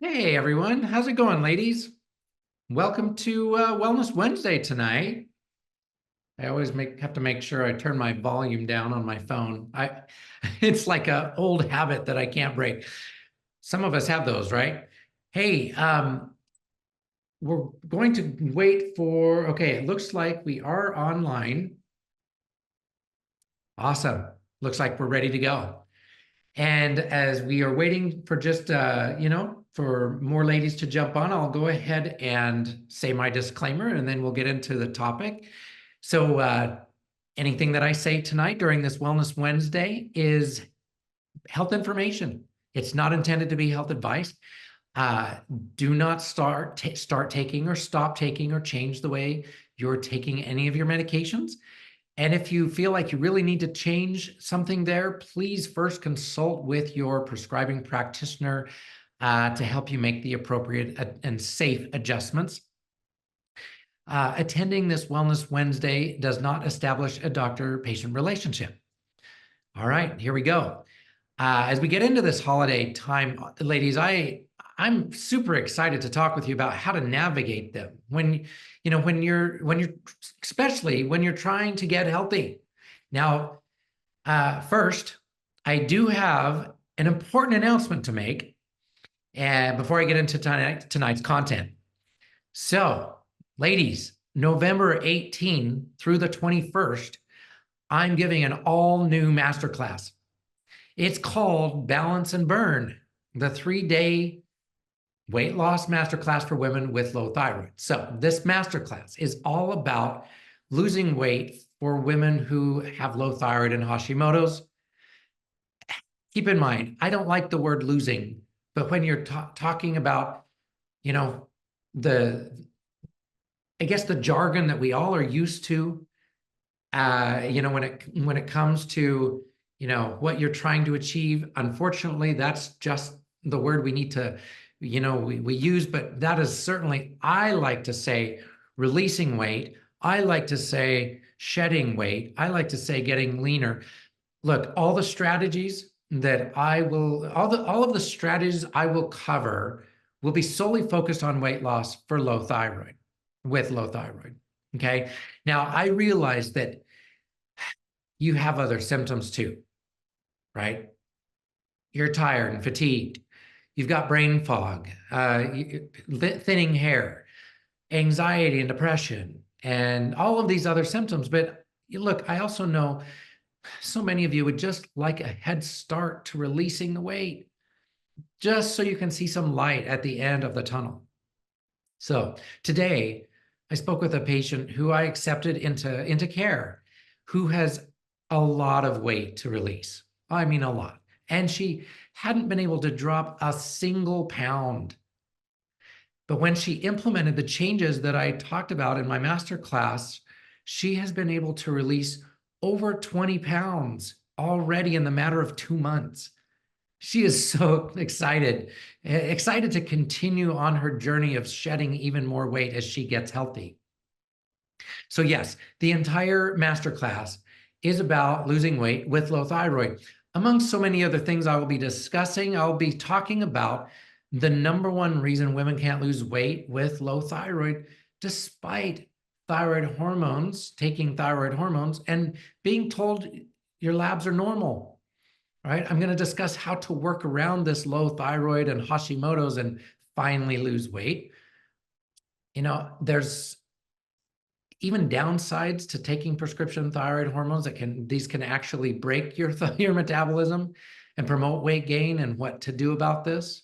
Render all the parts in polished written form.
Hey everyone, how's it going, ladies? Welcome to Wellness Wednesday tonight. I always have to make sure I turn my volume down on my phone. It's like an old habit that I can't break. Some of us have those, right? Hey, we're going to wait for. Okay, it looks like we are online. Awesome. Looks like we're ready to go. And as we are waiting for just, for more ladies to jump on, I'll go ahead and say my disclaimer and then we'll get into the topic. So, anything that I say tonight during this Wellness Wednesday is health information. It's not intended to be health advice. Uh, do not start taking or stop taking or change the way you're taking any of your medications. And if you feel like you really need to change something there, please first consult with your prescribing practitioner to help you make the appropriate and safe adjustments. Attending this Wellness Wednesday does not establish a doctor-patient relationship. All right, here we go. As we get into this holiday time, ladies, I'm super excited to talk with you about how to navigate them when you're especially when you're trying to get healthy. Now, first, I do have an important announcement to make, and before I get into tonight's content. So, ladies, November 18 through the 21st, I'm giving an all-new masterclass. It's called Balance and Burn, the 3-day weight loss masterclass for women with low thyroid. So this masterclass is all about losing weight for women who have low thyroid and Hashimoto's. Keep in mind, I don't like the word losing, but when you're talking about, the, I guess the jargon that we all are used to, when it comes to, what you're trying to achieve, unfortunately, that's just the word we need to, we use, but that is certainly, I like to say releasing weight. I like to say shedding weight. I like to say getting leaner. Look, all the strategies that all of the strategies I will cover will be solely focused on weight loss for low thyroid, with low thyroid. Okay. Now I realize that you have other symptoms too, right? You're tired and fatigued. You've got brain fog, thinning hair, anxiety and depression, and all of these other symptoms. But look, I also know so many of you would just like a head start to releasing the weight, just so you can see some light at the end of the tunnel. So today, I spoke with a patient who I accepted into care, who has a lot of weight to release. I mean, a lot. And she hadn't been able to drop a single pound. But when she implemented the changes that I talked about in my masterclass, she has been able to release over 20 pounds already in the matter of 2 months. She is so excited to continue on her journey of shedding even more weight as she gets healthy. So yes, the entire masterclass is about losing weight with low thyroid. Among so many other things I will be discussing, I'll be talking about the #1 reason women can't lose weight with low thyroid, despite thyroid hormones, taking thyroid hormones, and being told your labs are normal, right? I'm going to discuss how to work around this low thyroid and Hashimoto's and finally lose weight. There's even downsides to taking prescription thyroid hormones these can actually break your metabolism and promote weight gain, and what to do about this.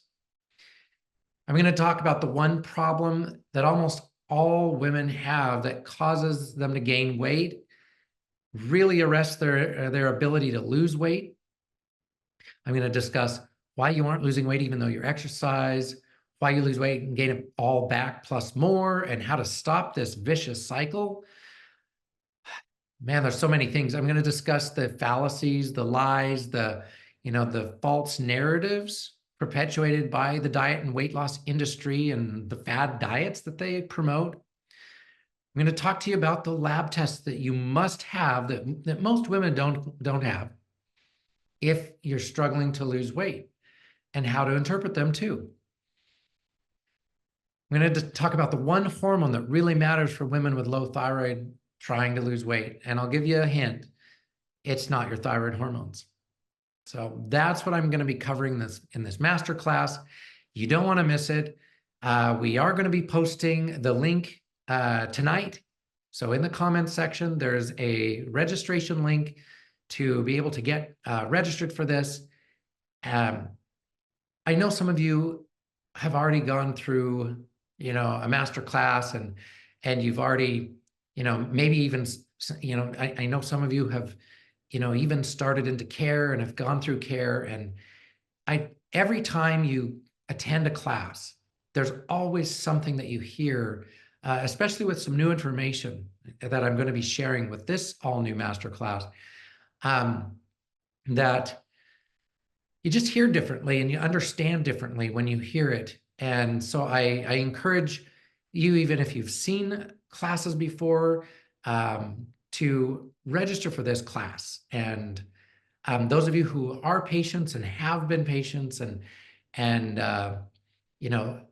I'm going to talk about the one problem that almost all women have that causes them to gain weight, really arrests their ability to lose weight. I'm going to discuss why you aren't losing weight even though you exercise, why you lose weight and gain it all back plus more, and how to stop this vicious cycle. Man, there's so many things. I'm going to discuss the fallacies, the lies, the false narratives perpetuated by the diet and weight loss industry and the fad diets that they promote. I'm going to talk to you about the lab tests that you must have that most women don't have if you're struggling to lose weight, and how to interpret them too. I'm going to talk about the one hormone that really matters for women with low thyroid trying to lose weight. And I'll give you a hint. It's not your thyroid hormones. So that's what I'm going to be covering in this masterclass. You don't want to miss it. We are going to be posting the link tonight. So in the comments section, there's a registration link to be able to get registered for this. I know some of you have already gone through, a master class and you've already, maybe even, I know some of you have, even started into care and have gone through care. And every time you attend a class, there's always something that you hear, especially with some new information that I'm going to be sharing with this all new masterclass, that you just hear differently and you understand differently when you hear it. And so I encourage you, even if you've seen classes before, to register for this class. And those of you who are patients and have been patients and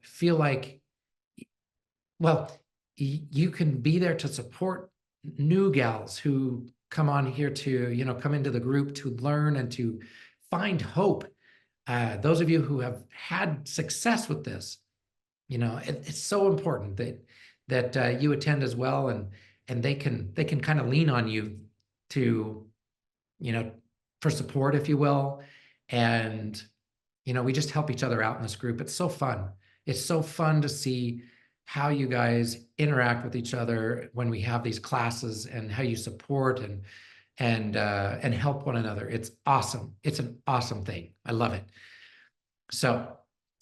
feel like, well, you can be there to support new gals who come on here to, come into the group to learn and to find hope. Those of you who have had success with this, it's so important that you attend as well, and they can kind of lean on you to, for support, if you will. And, we just help each other out in this group. It's so fun. It's so fun to see how you guys interact with each other when we have these classes, and how you support and help one another. It's awesome. It's an awesome thing. I love it. So,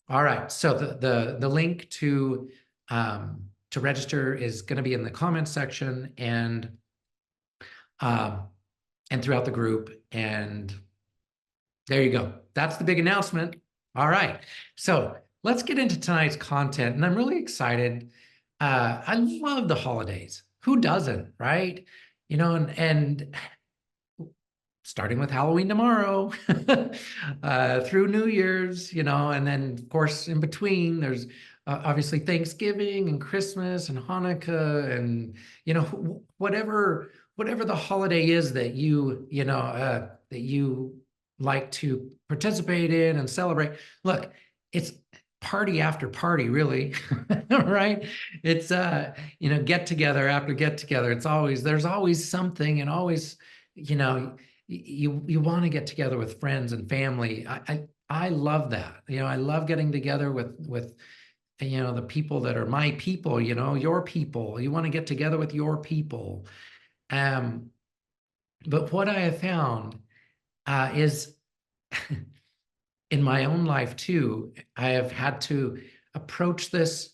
all right. So the link to register is going to be in the comments section and throughout the group. And there you go. That's the big announcement. All right. So let's get into tonight's content. And I'm really excited. I love the holidays. Who doesn't, right? And starting with Halloween tomorrow, through New Year's, and then of course in between there's obviously Thanksgiving and Christmas and Hanukkah and whatever the holiday is that that you like to participate in and celebrate. Look, it's party after party, really, right? It's get together after get together. There's always something, and always you want to get together with friends and family. I love that. I love getting together with the people that are my people, your people. You want to get together with your people. But what I have found is in my own life too, I have had to approach this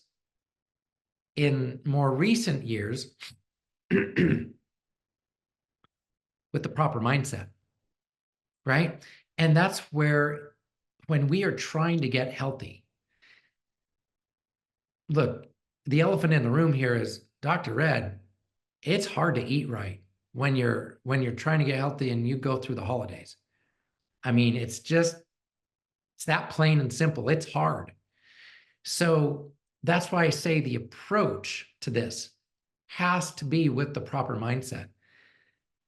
in more recent years with the proper mindset, right? And that's where, when we are trying to get healthy, look, the elephant in the room here is, Dr. Redd, it's hard to eat right when you're trying to get healthy and you go through the holidays. I mean, it's that plain and simple. It's hard. So that's why I say the approach to this has to be with the proper mindset.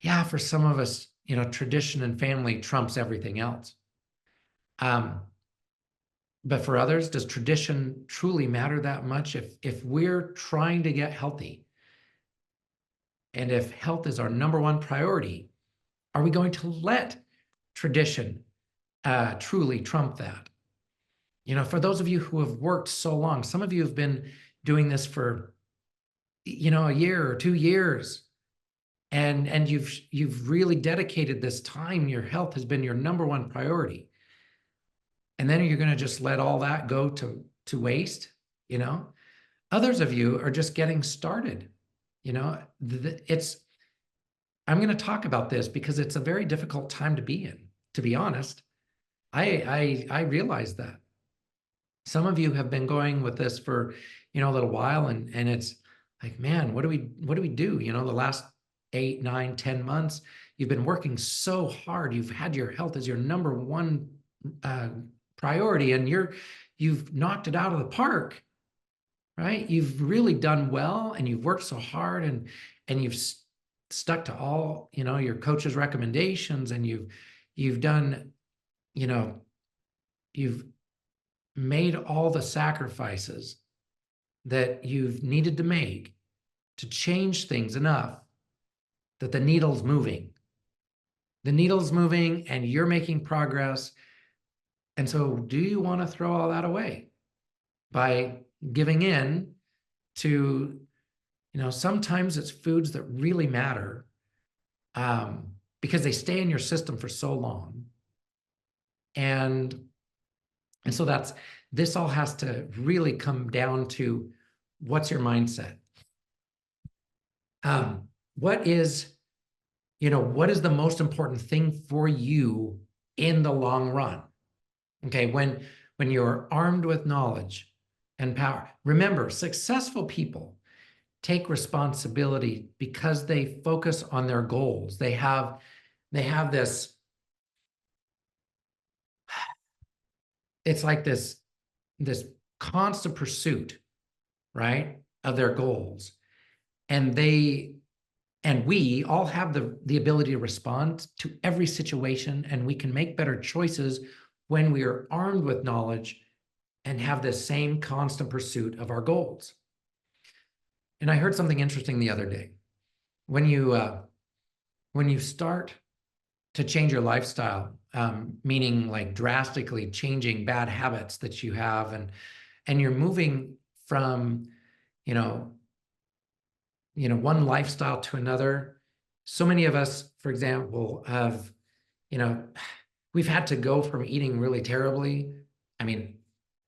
Yeah, for some of us, tradition and family trumps everything else. But for others, does tradition truly matter that much? If we're trying to get healthy, and if health is our number one priority, are we going to let tradition truly trump that? For those of you who have worked so long, some of you have been doing this for, a year or 2 years, and you've really dedicated this time. Your health has been your number one priority. And then you're going to just let all that go to waste, Others of you are just getting started. I'm going to talk about this because it's a very difficult time to be in, to be honest. I realize that. Some of you have been going with this for, a little while, and it's like, man, what do we do? The last 8, 9, 10 months, you've been working so hard. You've had your health as your number one priority, and you've knocked it out of the park, right? You've really done well, and you've worked so hard, and you've stuck to all, your coach's recommendations, and you've done, you've made all the sacrifices that you've needed to make to change things enough that the needle's moving. The needle's moving and you're making progress. And so do you want to throw all that away by giving in to, sometimes it's foods that really matter, because they stay in your system for so long. And so this all has to really come down to, what's your mindset? What is the most important thing for you in the long run? Okay, when you're armed with knowledge and power. Remember, successful people take responsibility because they focus on their goals. They have this, it's like this constant pursuit, right, of their goals. And we all have the ability to respond to every situation, and we can make better choices when we are armed with knowledge and have the same constant pursuit of our goals. And I heard something interesting the other day. When you start to change your lifestyle, meaning like drastically changing bad habits that you have, and you're moving from, one lifestyle to another. So many of us, for example, have, we've had to go from eating really terribly. I mean,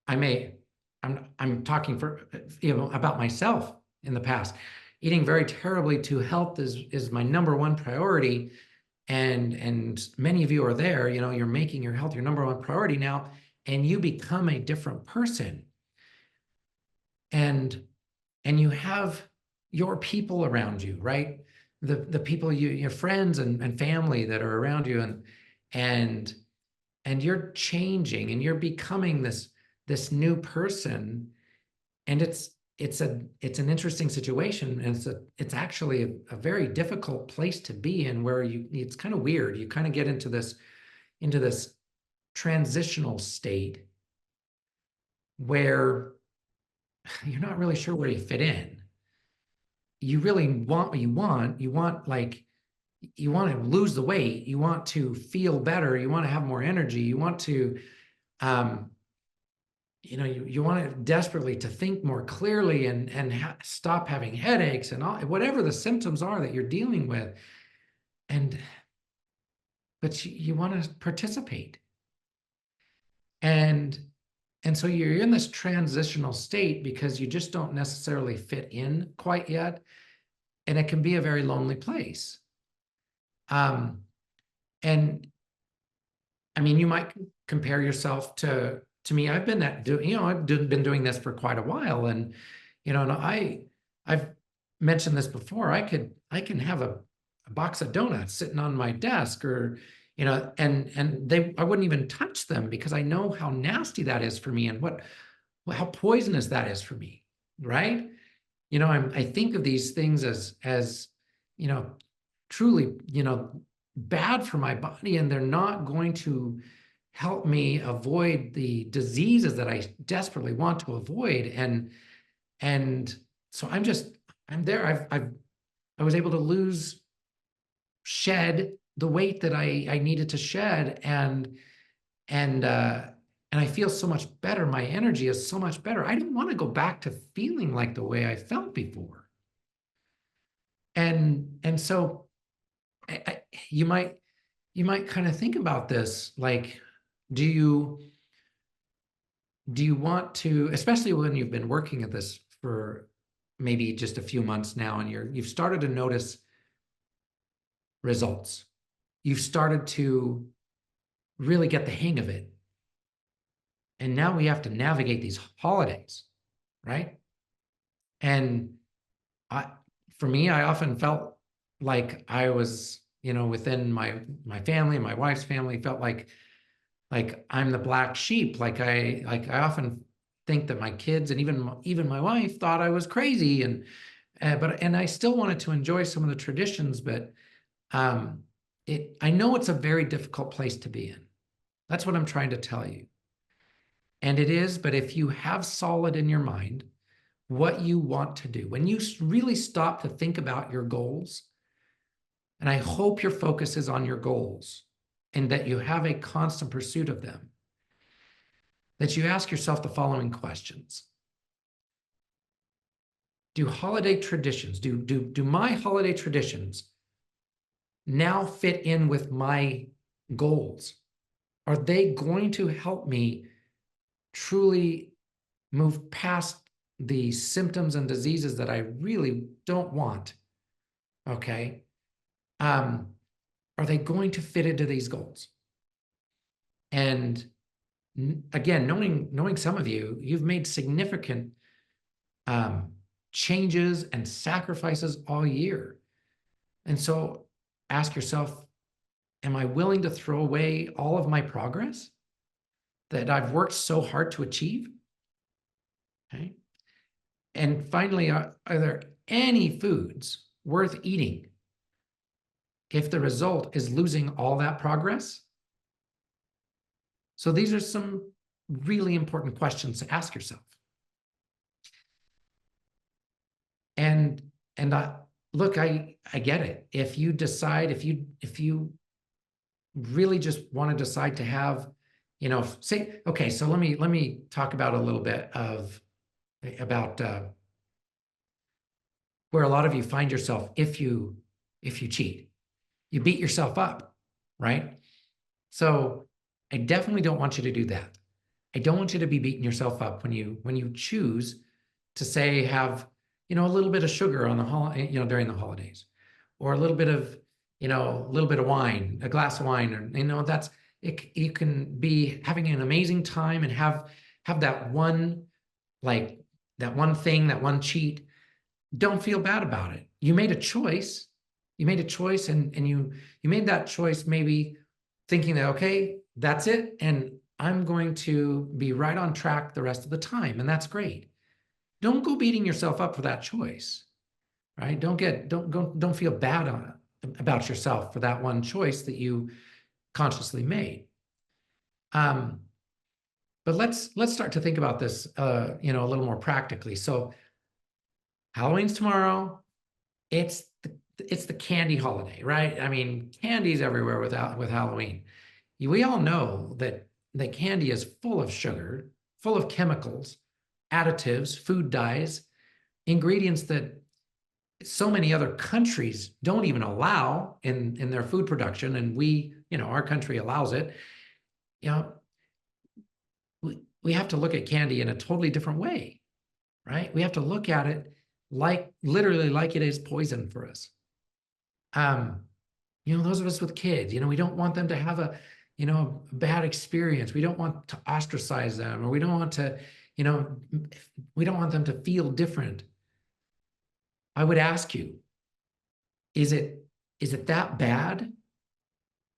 I'm talking about myself in the past. Eating very terribly to health is my number one priority. And many of you are there, you're making your health your number one priority now, and you become a different person. And you have your people around you, right? The people, your friends and family that are around you, and you're changing and you're becoming this new person. And it's an interesting situation, and it's actually a very difficult place to be in, where it's kind of weird. You kind of get into this transitional state where you're not really sure where you fit in. You really want what you want. You want to lose the weight. You want to feel better. You want to have more energy. You want to, you want it desperately to think more clearly and stop having headaches and all, whatever the symptoms are that you're dealing with. But you want to participate. And so you're in this transitional state because you just don't necessarily fit in quite yet. And it can be a very lonely place. And I mean, you might compare yourself to me. I've been I've been doing this for quite a while. And, and I've mentioned this before. I can have a box of donuts sitting on my desk, or, and I wouldn't even touch them because I know how nasty that is for me, and how poisonous that is for me. Right. I think of these things as truly, bad for my body, and they're not going to help me avoid the diseases that I desperately want to avoid. And so I'm there. I was able to shed the weight that I needed to shed, and I feel so much better. My energy is so much better. I don't want to go back to feeling like the way I felt before. And so you might kind of think about this, like, do you want to, especially when you've been working at this for maybe just a few months now, and you've started to notice results. You've started to really get the hang of it. And now we have to navigate these holidays, right? And for me, I often felt like I was, within my family, my wife's family, felt like I'm the black sheep. Like I often think that my kids and even my wife thought I was crazy, and I still wanted to enjoy some of the traditions, but I know it's a very difficult place to be in. That's what I'm trying to tell you. And it is, but if you have solid in your mind what you want to do, when you really stop to think about your goals, and I hope your focus is on your goals and that you have a constant pursuit of them, that you ask yourself the following questions. Do holiday traditions, do my holiday traditions now fit in with my goals? Are they going to help me truly move past the symptoms and diseases that I really don't want? Okay. Are they going to fit into these goals? And again, knowing some of you, you've made significant changes and sacrifices all year. And so ask yourself, am I willing to throw away all of my progress that I've worked so hard to achieve? Okay. And finally, are there any foods worth eating if the result is losing all that progress? So these are some really important questions to ask yourself. And look, I get it. If you decide, if you really just want to decide to have, say, okay, so let me talk about a little bit about where a lot of you find yourself if you cheat. You beat yourself up, right? So I definitely don't want you to do that. I don't want you to be beating yourself up when you choose to say have, a little bit of sugar on the during the holidays, or a little bit of, wine, a glass of wine, or that's it. You can be having an amazing time and have that one, like that one thing, that one cheat. Don't feel bad about it. You made a choice. You made a choice, and you made that choice maybe thinking that, okay, that's it, and I'm going to be right on track the rest of the time, and that's great. Don't go beating yourself up for that choice, right? Don't feel bad about yourself for that one choice that you consciously made. But let's start to think about this, a little more practically. So Halloween's tomorrow. It's the candy holiday, right? I mean, candy's everywhere with Halloween. We all know that candy is full of sugar, full of chemicals, additives, food dyes, ingredients that so many other countries don't even allow in their food production, and our country allows it. We have to look at candy in a totally different way, right? We have to look at it literally like it is poison for us. Those of us with kids, we don't want them to have a bad experience. We don't want to ostracize them, or we don't want to, we don't want them to feel different. I would ask you, is it that bad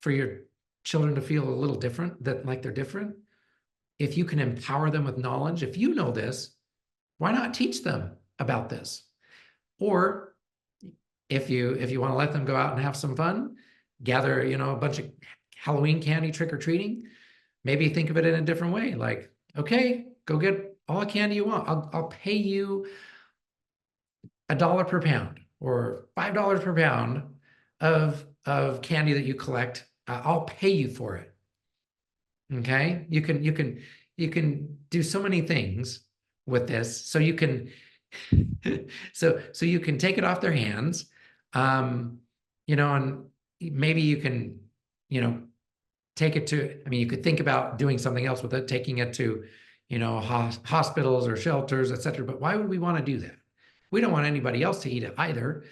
for your children to feel a little different, that like they're different? If you can empower them with knowledge, if you know this, why not teach them about this? Or if you want to let them go out and have some fun, gather, a bunch of Halloween candy trick-or-treating, maybe think of it in a different way. Like, okay, go get all the candy you want. I'll pay you $1 per pound or $5 per pound of candy that you collect. I'll pay you for it. Okay, you can do so many things with this. So you can so you can take it off their hands, and maybe you can, take it to, you could think about doing something else with it, taking it to, hospitals or shelters, etc. But why would we want to do that? We don't want anybody else to eat it either.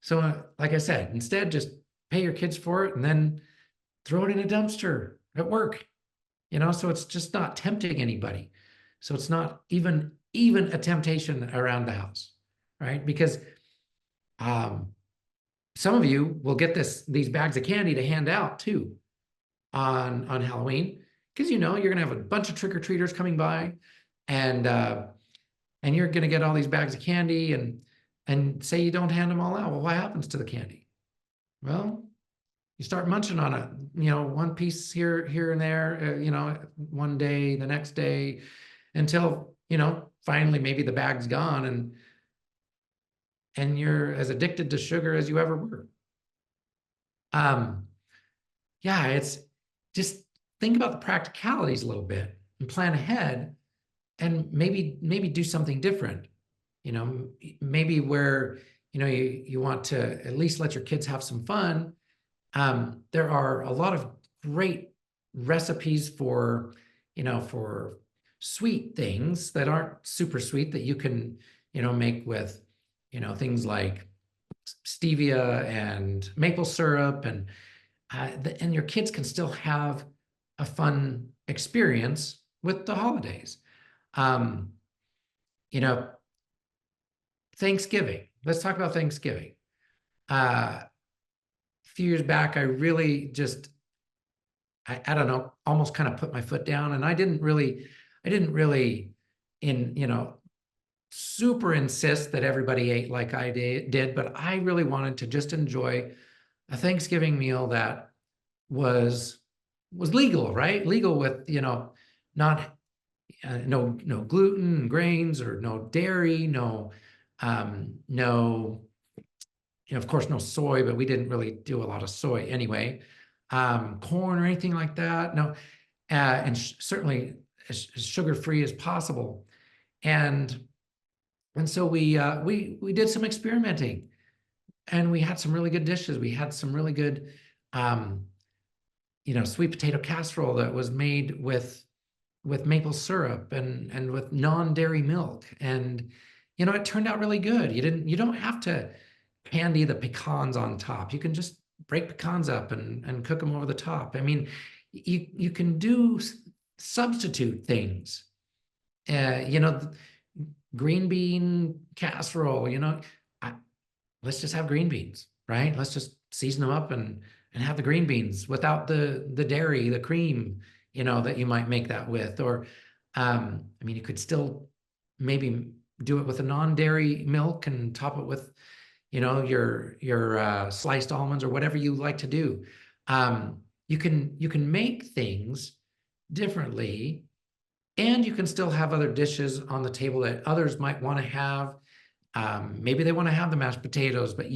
So like I said, instead, just pay your kids for it and then throw it in a dumpster at work, so it's just not tempting anybody. So it's not even a temptation around the house, right? Because some of you will get these bags of candy to hand out too on Halloween, because you're going to have a bunch of trick-or-treaters coming by. and you're going to get all these bags of candy, and say you don't hand them all out. Well, what happens to the candy? Well, you start munching on it, one piece here and there, one day, the next day, until, finally maybe the bag's gone, and you're as addicted to sugar as you ever were. Yeah, it's just think about the practicalities a little bit and plan ahead, and maybe do something different. Maybe where, you want to at least let your kids have some fun. There are a lot of great recipes for, for sweet things that aren't super sweet that you can, make with, things like stevia and maple syrup, and your kids can still have a fun experience with the holidays. Um, you know, Thanksgiving. Let's talk about Thanksgiving. A few years back, I really just, I don't know, almost kind of put my foot down, and I didn't really super insist that everybody ate like I did, but I really wanted to just enjoy a Thanksgiving meal that was legal, right? Legal with, not no gluten, grains, or no dairy, no, of course, no soy, but we didn't really do a lot of soy anyway. Corn or anything like that. No, and certainly as sugar-free as possible. And so we did some experimenting, and we had some really good dishes. We had some really good, sweet potato casserole that was made with maple syrup and with non-dairy milk, and it turned out really good. You don't have to candy the pecans on top. You can just break pecans up and cook them over the top. I mean, you can do substitute things. Green bean casserole. Let's just have green beans, right? Let's just season them up and have the green beans without the dairy, the cream, that you might make that with. Or, you could still maybe do it with a non-dairy milk and top it with, your sliced almonds or whatever you like to do. You can make things differently, and you can still have other dishes on the table that others might want to have. Maybe they want to have the mashed potatoes, but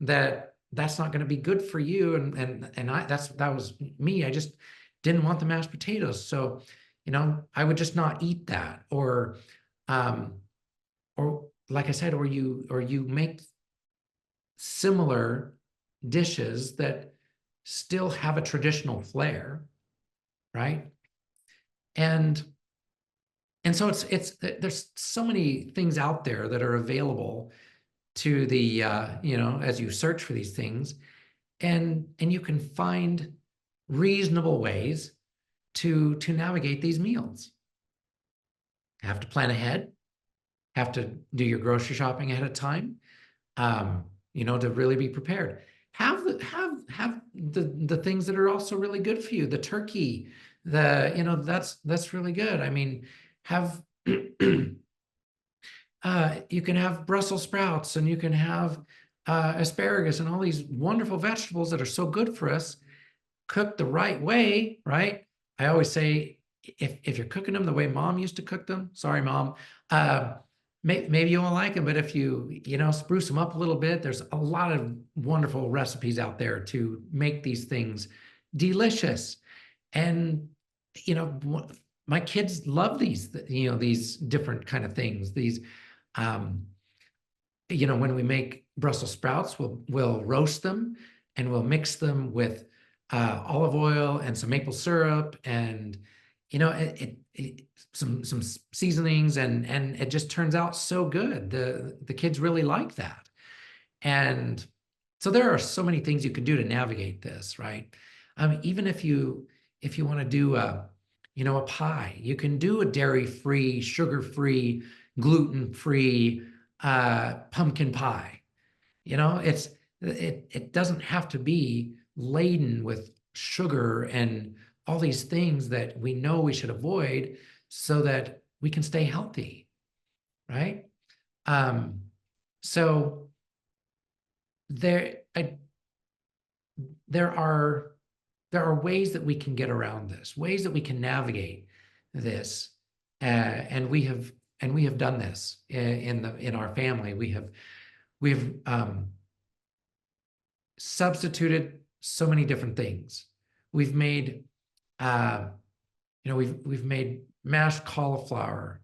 that that's not going to be good for you. And that was me. I just didn't want the mashed potatoes. So, I would just not eat that. Or like I said, or you make similar dishes that still have a traditional flair, right? And so there's so many things out there that are available to the as you search for these things, and you can find reasonable ways to navigate these meals. Have to plan ahead, have to do your grocery shopping ahead of time, to really be prepared. Have the things that are also really good for you. The turkey, that's really good. I mean, have you can have Brussels sprouts, and you can have asparagus, and all these wonderful vegetables that are so good for us, cooked the right way, right? I always say, if you're cooking them the way Mom used to cook them, sorry, Mom, maybe you won't like them, but if you spruce them up a little bit, there's a lot of wonderful recipes out there to make these things delicious. And my kids love these different kind of things. These, when we make Brussels sprouts, we'll roast them, and we'll mix them with olive oil and some maple syrup, and some seasonings, and it just turns out so good. The kids really like that. And so there are so many things you can do to navigate this, right? Even if you want to do a pie, you can do a dairy-free, sugar-free, gluten-free pumpkin pie. It doesn't have to be laden with sugar and all these things that we know we should avoid, so that we can stay healthy, right? So there are ways that we can get around this, ways that we can navigate this, and we have done this in our family. We've substituted so many different things. We've made we've made mashed cauliflower,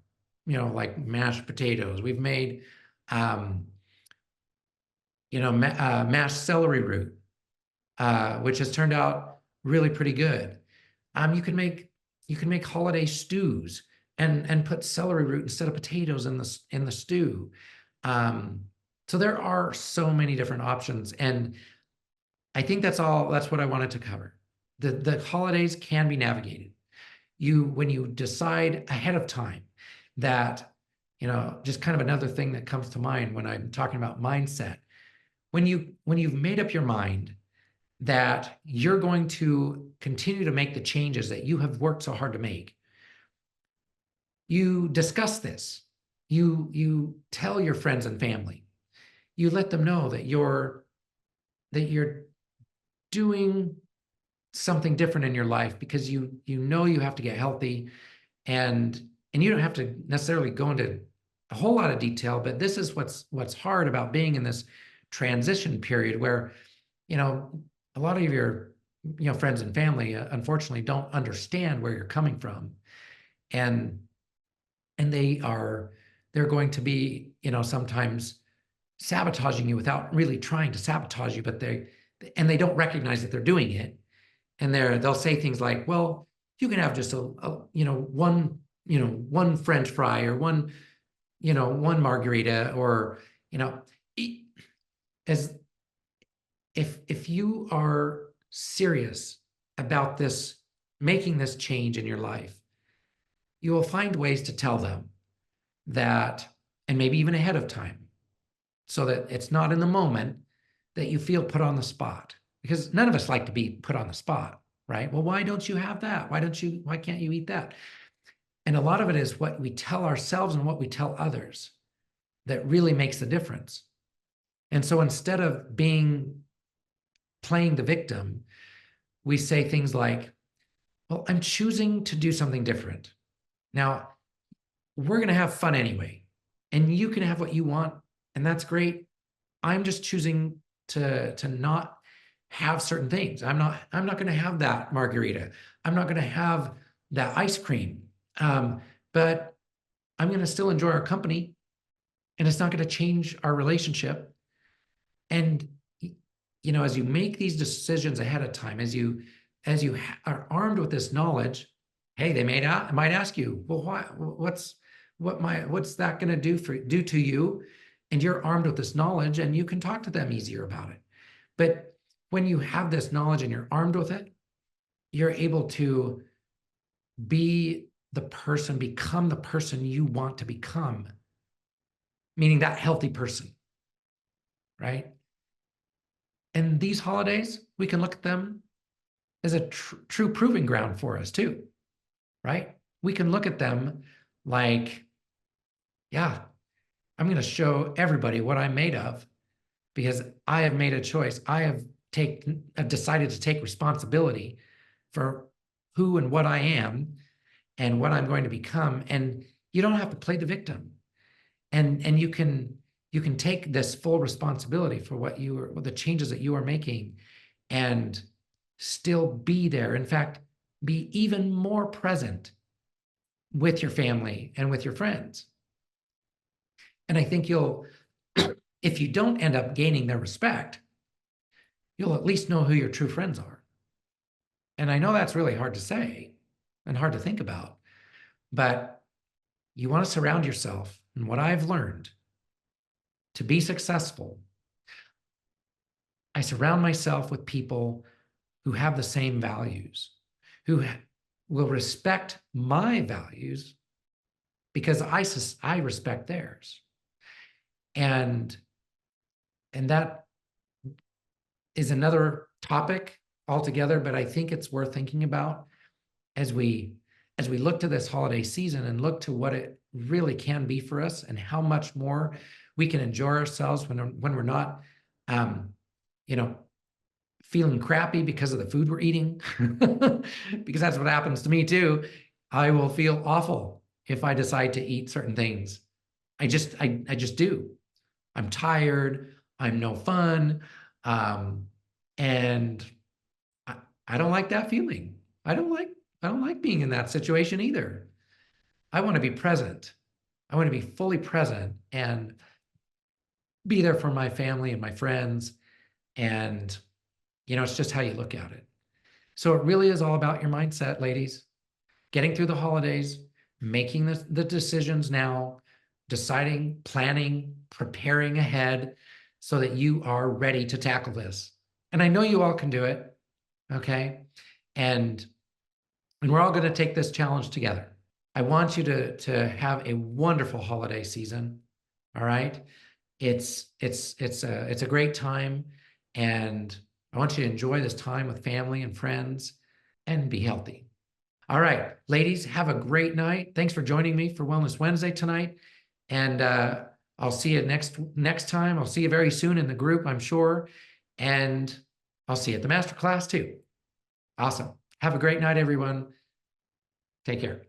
like mashed potatoes. We've made mashed celery root, which has turned out really pretty good. You can make holiday stews and put celery root instead of potatoes in the stew. So there are so many different options, and I think that's what I wanted to cover. The holidays can be navigated. When you decide ahead of time that, just kind of another thing that comes to mind when I'm talking about mindset, when you've made up your mind that you're going to continue to make the changes that you have worked so hard to make, you discuss this. You tell your friends and family. You let them know that you're doing something different in your life because you have to get healthy, and you don't have to necessarily go into a whole lot of detail, but this is what's hard about being in this transition period where, a lot of your, friends and family, unfortunately don't understand where you're coming from. And they're going to be, sometimes sabotaging you without really trying to sabotage you, but they don't recognize that they're doing it. And they'll say things like, well, you can have just one French fry, or one margarita, or, as if you are serious about making this change in your life, you will find ways to tell them that, and maybe even ahead of time, so that it's not in the moment that you feel put on the spot, because none of us like to be put on the spot, right? Well, why don't you have that? Why can't you eat that? And a lot of it is what we tell ourselves and what we tell others that really makes the difference. And so instead of playing the victim, we say things like, well, I'm choosing to do something different. Now, we're going to have fun anyway, and you can have what you want, and that's great. I'm just choosing to not have certain things. I'm not going to have that margarita. I'm not going to have that ice cream. But I'm going to still enjoy our company, and it's not going to change our relationship. And, as you make these decisions ahead of time, as you are armed with this knowledge, hey, they might ask you, well, why? What's that going to do to you? And you're armed with this knowledge, and you can talk to them easier about it. But when you have this knowledge and you're armed with it, you're able to become the person you want to become, meaning that healthy person, right? And these holidays, we can look at them as a true proving ground for us too, right? We can look at them like, yeah, I'm going to show everybody what I'm made of because I have made a choice. I have decided to take responsibility for who and what I am and what I'm going to become. And you don't have to play the victim. And you can take this full responsibility for the changes that you are making, and still be there. In fact, be even more present with your family and with your friends. And I think if you don't end up gaining their respect, you'll at least know who your true friends are. And I know that's really hard to say and hard to think about, but you want to surround yourself. And what I've learned to be successful, I surround myself with people who have the same values, who will respect my values because I respect theirs. And that is another topic altogether, but I think it's worth thinking about as we as we look to this holiday season and look to what it really can be for us and how much more we can enjoy ourselves when we're not, you know, feeling crappy because of the food we're eating, because that's what happens to me too. I will feel awful if I decide to eat certain things. I just do. I'm tired. I'm no fun. And I don't like that feeling. I don't like being in that situation either. I want to be present. I want to be fully present and be there for my family and my friends. And, it's just how you look at it. So it really is all about your mindset, ladies. Getting through the holidays, making the decisions now, deciding, planning, preparing ahead so that you are ready to tackle this. And I know you all can do it. Okay. And we're all going to take this challenge together. I want you to have a wonderful holiday season. All right. It's a great time, and I want you to enjoy this time with family and friends and be healthy. All right, ladies, have a great night. Thanks for joining me for Wellness Wednesday tonight. And I'll see you next time. I'll see you very soon in the group, I'm sure. And I'll see you at the masterclass too. Awesome. Have a great night, everyone. Take care.